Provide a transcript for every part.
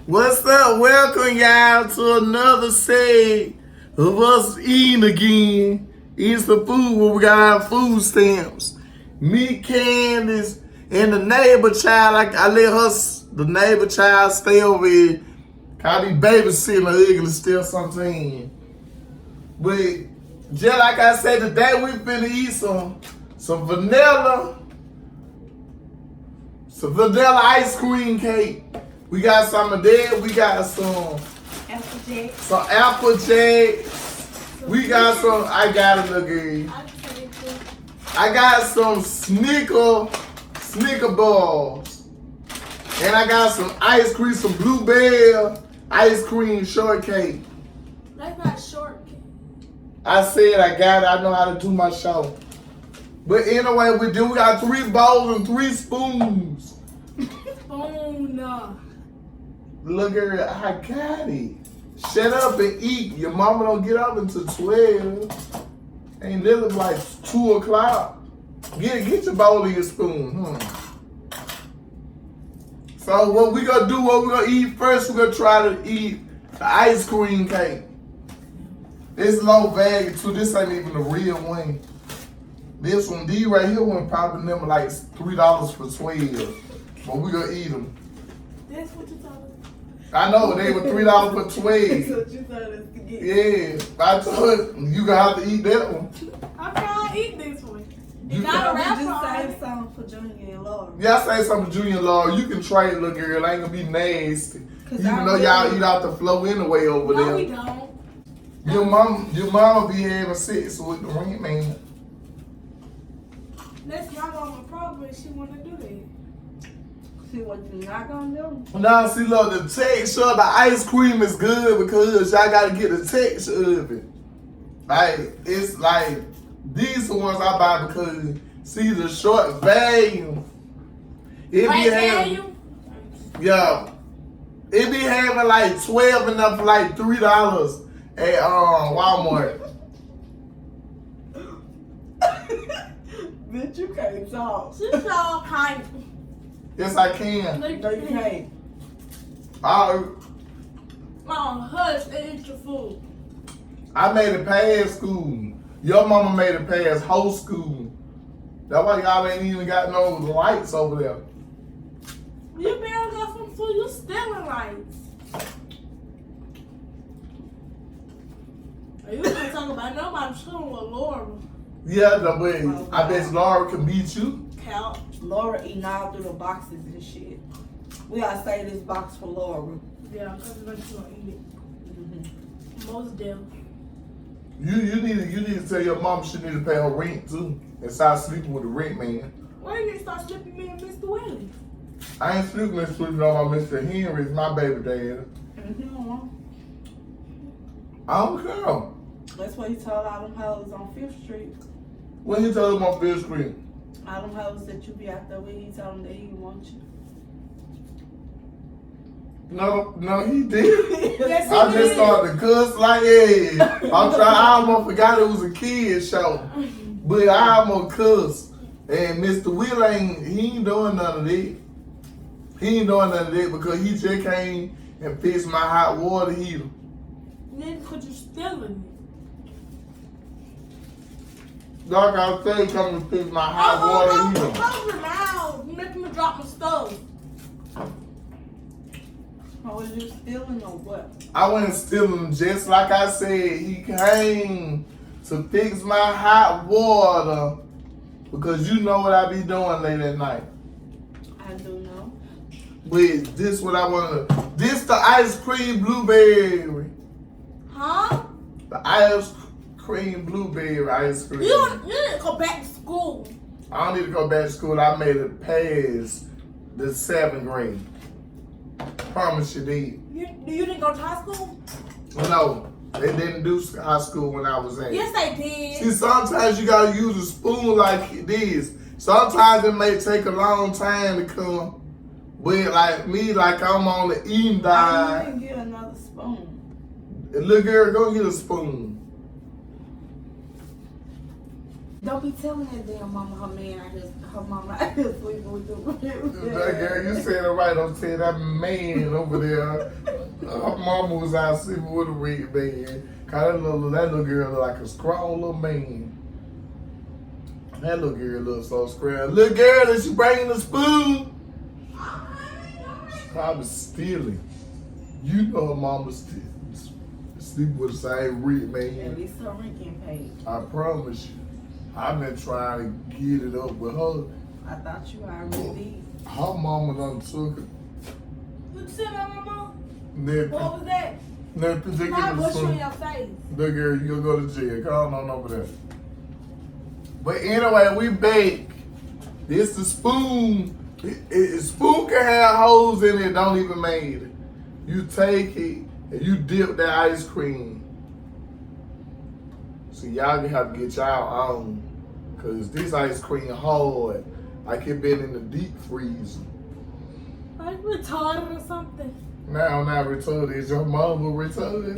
What's up? Welcome y'all to another set of us eating again. Eating some food where we got our food stamps. Meat candies and the neighbor child. I let the neighbor child stay over here. I be babysitting her ugly still something. But just like I said, today we finna eat some vanilla ice cream cake. We got some of that. We got some apple jack. We got some. I got it again. I got some Snicker balls, and I got some ice cream, some blueberry ice cream shortcake. That's not shortcake. I said I got it. I know how to do my show. But anyway, we got 3 bowls and 3 spoons. Spoon. Look at her, I got it. Shut up and eat. Your mama don't get up until 12. Ain't little like 2 o'clock. Get your bowl and your spoon. So what we gonna do, what we gonna eat first, we gonna try to eat the ice cream cake. It's low value too. This ain't even the real one. This one, these right here, one probably number like $3 for 12. But we gonna eat them. That's what you told us. I know, they were $3 for 12. That's what you told us to get. Yeah, I told you gonna have to eat that one. I can't eat this one. You You got a Just wrap say on. something for Junior and Laura. Yeah, I say something to Junior Law. You can trade, little girl. Ain't gonna be nasty. Even I though really- y'all eat out the flow anyway over No, there. we don't. Your mama be having sex with the ring man. That's my mama's problem. She wanna do that. See what you not gonna do? Now, see, look, the texture of the ice cream is good because y'all gotta get the texture of it. Like, it's like, these are the ones I buy because, see, the short value. It be Right having, value? yeah, it be having like 12 and up for like $3 at Walmart. Bitch, you can't talk. She so kind. Yes, I can. No, you can't. Hush and eat your food. I made it past school. Your mama made it past whole school. That's why y'all ain't even got no lights over there. You barely got some food. You stealing lights. You can't talk about nobody chilling with Laura. Yeah, the way. I bet Laura can beat you. Cal. Laura eating all through the boxes and shit. We gotta save this box for Laura. Yeah, because I'm gonna eat it. Most definitely. You need to tell your mom she need to pay her rent too and start sleeping with the rent man. Why you need to start slipping me and Mr. Willie? I ain't sleeping on my Mr. Henry, it's my baby dad. I don't care. That's what he told all them hoes on 5th Street. When he told him on Fifth Street, All them hoes that you be out there with, he told them that he want you. no, he did. Yes, he I just did. started to cuss like, hey, I almost forgot it was a kid show. But I almost cuss. And Mr. Will he ain't doing none of that. He ain't doing none of that because he just came and fixed my hot water heater. Then because you stealing it. Like I say, come to fix my hot water heater. Close your mouth. You making me drop my stuff. Or was you stealing or what? I wasn't stealing, just like I said, he came to fix my hot water because you know what I be doing late at night. I do know. But this what I want to. This the ice cream blueberry. Huh? The ice cream blueberry ice cream. You need to go back to school. I don't need to go back to school. I made it past the 7th grade. Promise you did. You didn't go to high school? No, they didn't do high school when I was in. Yes, they did. See, sometimes you gotta use a spoon like this. Sometimes it may take a long time to come. But like me, like I'm on the eating I diet. didn't get another spoon. Little girl, go get a spoon. Don't be telling that damn mama her man her mama out here sleeping with the That girl, you said it right. Don't tell that man over there. Her mama was out sleeping with a red man. Cause that little girl look like a strong little man. That little girl looks so scrawny. Little girl, is she bringing the spoon? She's probably stealing. You know her mama sleep with the same red man. At least her rent getting paid. I promise you. I've been trying to get it up with her. I thought you already did. Her mama done took it. What you said about my mom? That, What was that? that I particular bush you in spoon. your face. The girl, you gonna go to jail. Come on over there. But anyway, we bake. This the spoon. Spoon can have holes in it, don't even made it. You take it and you dip that ice cream. So y'all gonna have to get y'all own. Cause this ice cream hard. Like it been in the deep freezer. Like retarded or something. Now I'm not retarded. Is your mama retarded?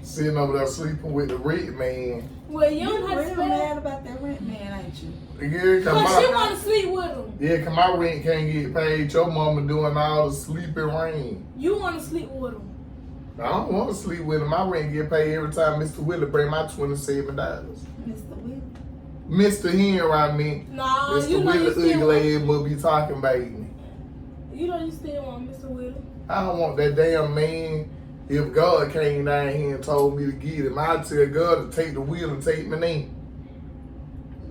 Sitting over there sleeping with the red man. Well, you You don't have to real spend. mad about that rent man, ain't you? Yeah, Cause she want to sleep with him. Yeah, cause my rent can't get paid. Your mama doing all the sleeping rain. You want to sleep with him. I don't want to sleep with him. My rent get paid every time Mr. Willie bring my $27. Mr. Will. Mr. Here, I mean. Nah, Mr. you know you Willie still want. ugly ass must be talking about me. You know you still want Mr. Willie. I don't want that damn man. If God came down here and told me to get him, I'd tell God to take the wheel and take my name.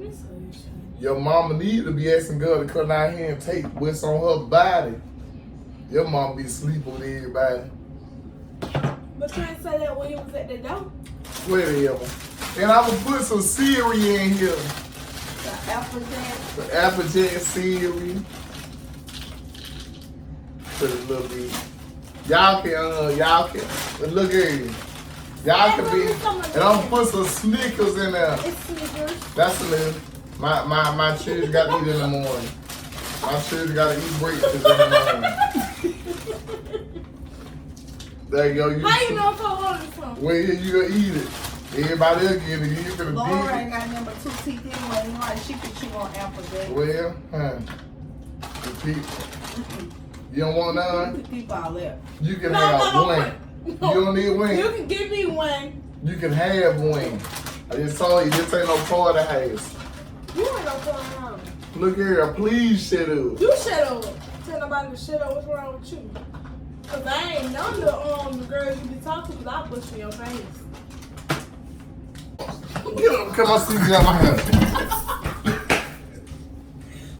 You so ashamed. Your mama need to be asking God to come down here and take what's on her body. Your mama be sleeping with everybody. But you ain't say that when you was at the door. Whatever. And I'm gonna put some cereal in here. The Applejack. The Applejack cereal. Put a little bit. Y'all can, look at you. Y'all can be, and I'm gonna put some Snickers in there. It's Snickers. That's a little. My children got to eat in the morning. My children got to eat breakfast in the morning. There you go. How you know if I ordered it from? Well, yeah, you gonna eat it. Everybody else get it. You ain't finna Laura dig ain't got number 2 teeth anyway. Like she could chew on Applejack. it. Well, the people. You don't want none? You could keep all that. You can No, have no, one. no. You don't need one. You can give me one. You can have one. I just told you, this ain't no party house. You ain't no fun around. Look here, please shut up. You shut up. Tell nobody to shut up. What's wrong with you? Cause I ain't none of the girls you be talking to, cause I push in your face. Get up, come on, see me out my house.